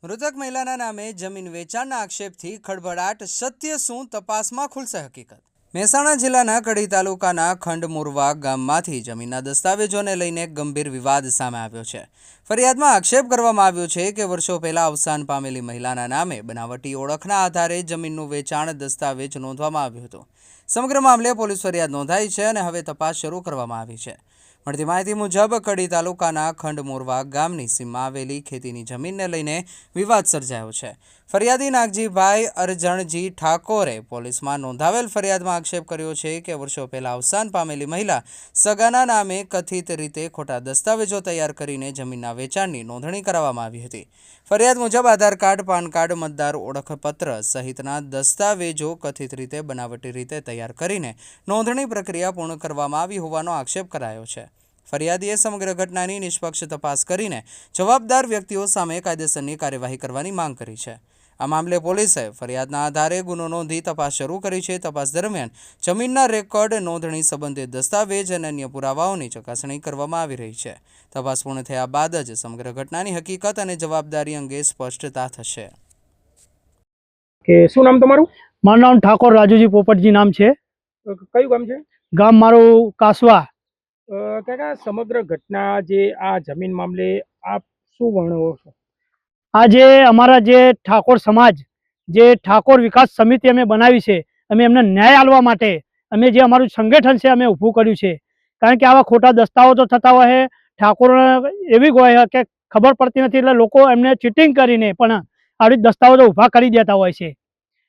મૃતક મહિલાના નામે જમીન વેચાણના આક્ષેપથી ખળભળાટ, સત્ય શું? તપાસમાં ખુલશે હકીકત। મહેસાણા જિલ્લાના કડી તાલુકાના ખંડમોરવા ગામમાંથી જમીનના દસ્તાવેજોને લઈને ગંભીર વિવાદ સામે આવ્યો છે। ફરિયાદમાં આક્ષેપ કરવામાં આવ્યો છે કે વર્ષો પહેલા અવસાન પામેલી મહિલાના નામે બનાવટી ઓળખના આધારે જમીનનું વેચાણ દસ્તાવેજ નોંધવામાં આવ્યું હતું। સમગ્ર મામલે પોલીસ ફરિયાદ નોંધાઈ છે અને હવે તપાસ શરૂ કરવામાં આવી છે। મળતી માહિતી મુજબ કડી તાલુકાના ખંડમોરવા ગામની સીમમાં આવેલી ખેતીની જમીનને લઈને વિવાદ સર્જાયો છે। ફરિયાદી નાગજીભાઈ અરજણજી ઠાકોરે પોલીસમાં નોંધાવેલ ફરિયાદમાં આક્ષેપ કર્યો છે કે વર્ષો પહેલા અવસાન પામેલી મહિલા સગાના નામે કથિત રીતે ખોટા દસ્તાવેજો તૈયાર કરીને જમીનના વેચાણની નોંધણી કરાવવામાં આવી હતી। ફરિયાદ મુજબ આધાર કાર્ડ, પાન કાર્ડ, મતદાર ઓળખપત્ર સહિતના દસ્તાવેજો કથિત રીતે બનાવટી રીતે તૈયાર કરીને નોંધણી પ્રક્રિયા પૂર્ણ કરવામાં આવી હોવાનો આક્ષેપ કરાયો છે। ફરિયાદીએ સમગ્ર ઘટનાની નિષ્પક્ષ તપાસ કરીને જવાબદાર વ્યક્તિઓ સામે કાયદેસરની કાર્યવાહી કરવાની માંગ કરી છે। આ મામલે પોલીસે ફરિયાદના આધારે ગુનો નોંધી તપાસ શરૂ કરી છે। તપાસ દરમિયાન જમીનના રેકોર્ડ, નોંધણી સંબંધિત દસ્તાવેજ અને અન્ય પુરાવાઓની ચકાસણી કરવામાં આવી રહી છે। તપાસ પૂર્ણ થયા બાદ જ સમગ્ર ઘટનાની હકીકત અને જવાબદારી અંગે સ્પષ્ટતા થશે। કે શું નામ તમારું? મારું નામ ઠાકોર રાજુજી પોપટજી નામ છે। કયું ગામ છે? ગામ મારું કાસવા। કાકા, સમગ્ર ઘટના જે આ જમીન મામલે આપ શું વર્ણવો છો? આ જે અમારા જે ઠાકોર સમાજ, જે ઠાકોર વિકાસ સમિતિ અમે બનાવી છે, અમે એમને ન્યાય આપવા માટે અમે જે અમારું સંગઠન છે અમે ઊભું કર્યું છે। કારણ કે આવા ખોટા દસ્તાવેજો થતા હોય છે, ઠાકોર એવી હોય કે ખબર પડતી નથી, એટલે લોકો એમને ચીટિંગ કરીને પણ આવી દસ્તાવેજો ઊભા કરી દેતા હોય છે।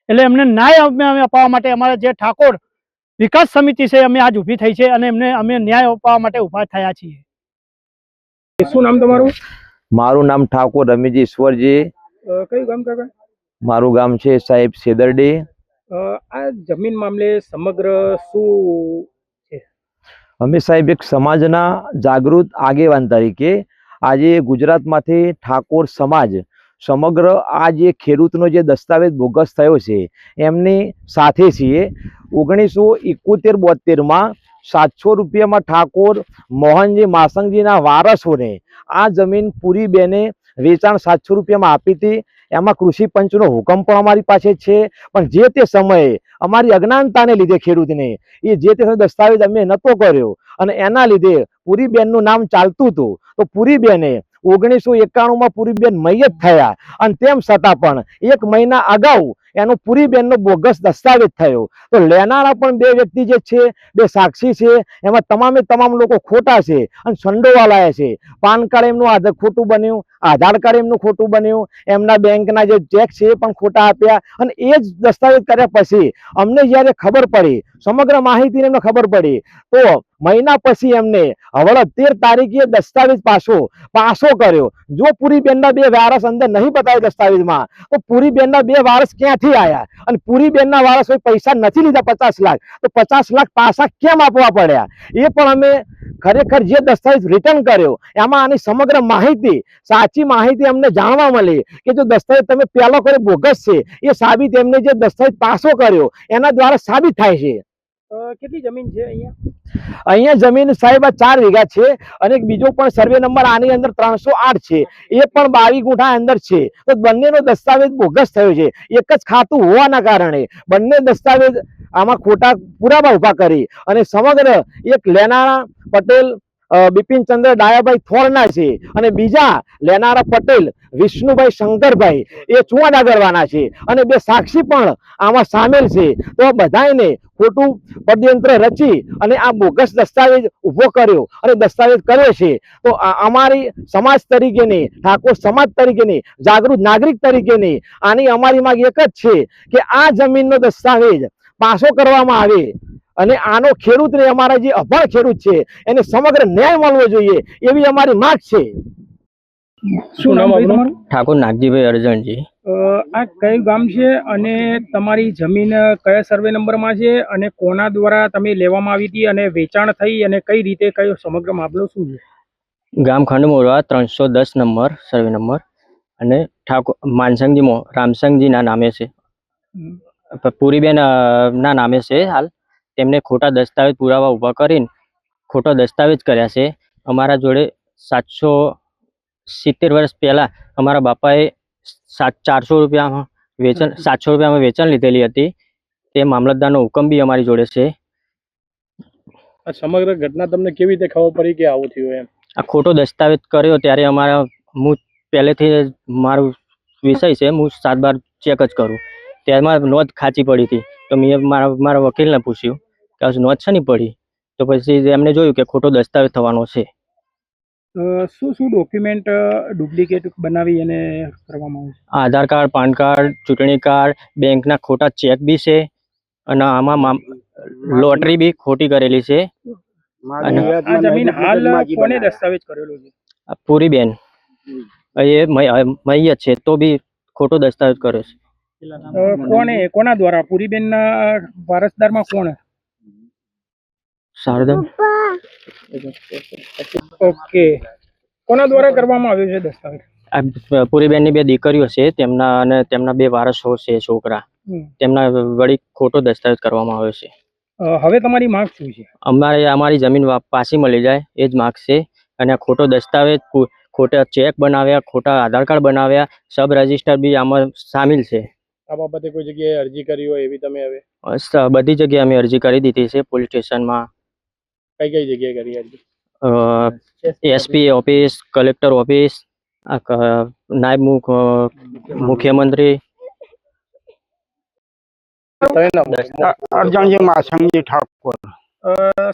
એટલે એમને ન્યાય અમે અપાવવા માટે અમારા જે ઠાકોર વિકાસ સમિતિ છે અમે આજ ઊભી થઈ છે અને અમે ન્યાય અપાવવા માટે ઊભા થયા છીએ। શું નામ તમારું? મારું નામ ઠાકોર રમીજી ઈશ્વરજી। કયું ગામ કાકા? મારું ગામ છે સાહેબ સેદરડી। આ જમીન મામલે સમગ્ર શું છે? અમે સાહેબ એક સમાજના જાગૃત આગેવાન તરીકે આજે ગુજરાતમાંથી ઠાકોર સમાજ સમગ્ર આ જે ખેડૂતનો જે દસ્તાવેજ બોગસ થયો છે એમની સાથે છીએ। 1971-72માં 700 રૂપિયામાં ઠાકોર મોહનજી માસંગજીના વારસોને આ જમીન પૂરી બેને વેચાણ 700 રૂપિયામાં આપી હતી। એમાં કૃષિ પંચનો હુકમ પણ અમારી પાસે છે, પણ જે તે સમયે અમારી અજ્ઞાનતાને લીધે ખેડૂતને એ જે તે દસ્તાવેજ અમે નહોતો કર્યો અને એના લીધે પૂરીબેનનું નામ ચાલતું હતું। તો પૂરીબેને 1991માં પૂરીબેન મૈયત થયા અને તેમ છતાં પણ 1 મહિના અગાઉ એનો પૂરીબેનનો બોગસ દસ્તાવેજ થયો। તો લેનારા પણ 2 વ્યક્તિ જે છે, 2 સાક્ષી છે, એમાં તમામે તમામ લોકો ખોટા છે અને સંડોવાલાયા છે। પાન કાર્ડ એમનું ખોટું બન્યું, આધાર કાર્ડ એમનું ખોટું બન્યું, એમના બેંકના જે ચેક છે એ પણ ખોટા આપ્યા અને એ જ દસ્તાવેજ કર્યા પછી અમને જ્યારે ખબર પડી, સમગ્ર માહિતી એમને ખબર પડી, તો મહિના પછી એમને હવે 13 તારીખે દસ્તાવેજ પાછો કર્યો। જો પૂરીબેનના 2 વારસ અંદર નહીં બતાવે દસ્તાવેજમાં, તો પૂરીબેનના 2 વારસ ક્યાંથી આવ્યા? અને પૂરીબેનના વારસોએ પૈસા નથી લીધા 50 લાખ, તો 50 લાખ પાછા કેમ આપવા પડ્યા? એ પણ અમે ખરેખર જે દસ્તાવેજ રિટર્ન કર્યો એમાં આની સમગ્ર માહિતી, સાચી માહિતી અમને જાણવા મળી કે જો દસ્તાવેજ તમે પહેલો કર્યો બોગસ છે, એ સાબિત એમને જે દસ્તાવેજ પાછો કર્યો એના દ્વારા સાબિત થાય છે। કેટલી જમીન છે અહીંયા? અહીંયા જમીન સાહેબ 4 વીઘા છે અને એક બીજો પણ સર્વે નંબર આની અંદર 308 છે, એ પણ 22 ગુંઠા અંદર છે। તો બંનેનો દસ્તાવેજ બોગસ થયો છે। એક જ ખાતું હોવાના કારણે બંને દસ્તાવેજ આમાં ખોટા પુરાવા ઉભા કરી અને સમગ્ર એક લેનારા પટેલ બિપિનચંદ્ર ડાયાભાઈ થોરના છે અને બીજા લેનારા પટેલ વિષ્ણુભાઈ શંકરભાઈ એ ચુવાડા કરવાના છે અને 2 સાક્ષી પણ આમાં સામેલ છે। તો બધાને ખોટું ષડયંત્ર રચી અને આ બોગસ દસ્તાવેજ ઉભો કર્યો અને દસ્તાવેજ કર્યો છે। તો અમારી સમાજ તરીકેની, ઠાકોર સમાજ તરીકેની, જાગૃત નાગરિક તરીકેની આની અમારી માંગ એક જ છે કે આ જમીનનો દસ્તાવેજ પાછો કરવામાં આવે અને આનો ખેડૂતને, અમારા જે અભણ ખેડૂત છે એને સમગ્ર ન્યાય મળવો જોઈએ એવી અમારી માંગ છે। શું નામ તમારું? ઠાકોર નાગજીભાઈ અરજણજી। આ કયું ગામ છે અને તમારી જમીન કયા સર્વે નંબરમાં છે અને કોના દ્વારા તમે લેવામાં આવી હતી અને વેચાણ થઈ અને કઈ રીતે કયો સમગ્ર મામલો શું છે? ગામ ખંડમોરવા 310 નંબર સર્વે નંબર અને ઠાકોર માનસંગજી રામસંગજીના નામે છે, પૂરીબેન ના નામે છે। હાલ તેમને ખોટા દસ્તાવેજ પુરાવા ઊભા કરીને ખોટો દસ્તાવેજ કર્યા છે। અમારા જોડે 770 વર્ષ પહેલા અમારા બાપાએ ₹400 વેચાણ 700 રૂપિયામાં વેચાણ લીધેલી હતી. તે મામલતદારનો હુકમ બી અમારી જોડે છે. આ સમગ્ર ઘટના તમને કેવી રીતે ખબર પડી કે આવું થયું એમ? આ ખોટો દસ્તાવેજ કર્યો ત્યારે હું પહેલેથી જ મારું વિષય છે, હું 7-12 ચેક જ કરું. તેમાં નોંધ ખાંચી પડી હતી, તો મેં મારા વકીલને પૂછ્યું કે આ નોંધ શેની પડી, તો પછી એમને જોયું કે ખોટો દસ્તાવેજ થવાનો છે. શું શું ડોક્યુમેન્ટ ડુપ્લિકેટ બનાવી અને કરવામાં આવે છે? આધાર કાર્ડ, પાન કાર્ડ, ચૂંટણી કાર્ડ, બેંકના ખોટા ચેક બી છે, અને આમાં લોટરી બી ખોટી કરેલી છે. અને આ જમીન હાલ કોને દસ્તાવેજ કરેલો છે? આ પૂરીબેન એ મૈયત છે, તો બી ખોટો દસ્તાવેજ કર્યો છે. કોના દ્વારા? પૂરીબેનના વારસદારમાં કોણ? શારદા ઓકે, કોના દ્વારા કરવામાં આવ્યો છે દસ્તાવેજ? આ પૂરીબેનની 2 દીકરીઓ છે, તેમના અને તેમના 2 વારસો છે, છોકરા. તેમના વળી ખોટો દસ્તાવેજ કરવામાં આવ્યો છે. હવે તમારી માંગ શું છે? અમારી જમીન પાછી મળી જાય એ જ માંગ છે. અને આ ખોટો દસ્તાવેજ, ખોટા ચેક બનાવ્યા, ખોટા આધાર કાર્ડ બનાવ્યા, સબ રજિસ્ટર બી આમાં સામેલ છે. આ બાબતે કોઈ જગ્યાએ અરજી કરી હોય એવી તમે હવે? બધી જગ્યાએ અમે અરજી કરી દીધી છે. પોલીસ સ્ટેશનમાં, કઈ જગ્યાએ કરી અરજી? SP ઓફિસ, કલેક્ટર ઓફિસ, નાયબ મુખ્યમંત્રી. અરજણજી માસંગજી ઠાકોર.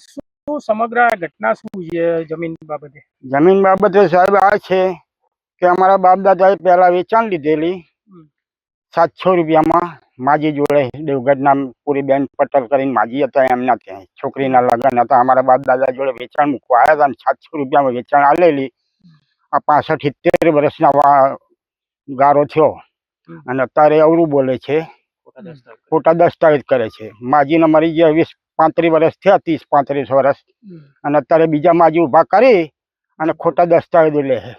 શું સમગ્ર આ ઘટના શું છે જમીન બાબતે? જમીન બાબતે સાહેબ આ છે કે અમારા બાપ દાદાએ પહેલા વેચાણ લીધેલી 700 રૂપિયામાં માજી જોડે. દેવગઢના પૂરીબેન પટેલ કરીને માજી હતા, એમના ત્યાં છોકરીના લગ્ન હતા. અમારા બાપ દાદા જોડે વેચાણ મૂકવા આવ્યા હતા અને 700 રૂપિયામાં વેચાણ આલેલી. આ 65-70 વર્ષના ગારો થયો અને અત્યારે અવરું બોલે છે, ખોટા દસ્તાવેજ કરે છે. માજીને મરી ગયા 20-35 વર્ષ થયા, 30-35 વર્ષ, અને અત્યારે બીજા માજી ઉભા કરી અને ખોટા દસ્તાવેજો લે છે.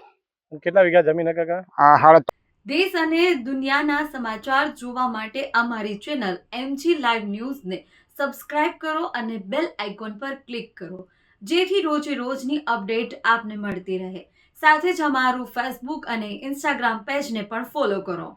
કેટલા વીઘા જમીન કાકા? આ દેશ અને દુનિયાના સમાચાર જોવા માટે અમારી ચેનલ MG લાઈવ ન્યૂઝને સબસ્ક્રાઇબ કરો અને બેલ આઇકોન પર ક્લિક કરો, જેથી રોજે રોજની અપડેટ આપને મળતી રહે. સાથે જ અમારું ફેસબુક અને ઇન્સ્ટાગ્રામ પેજને પણ ફોલો કરો.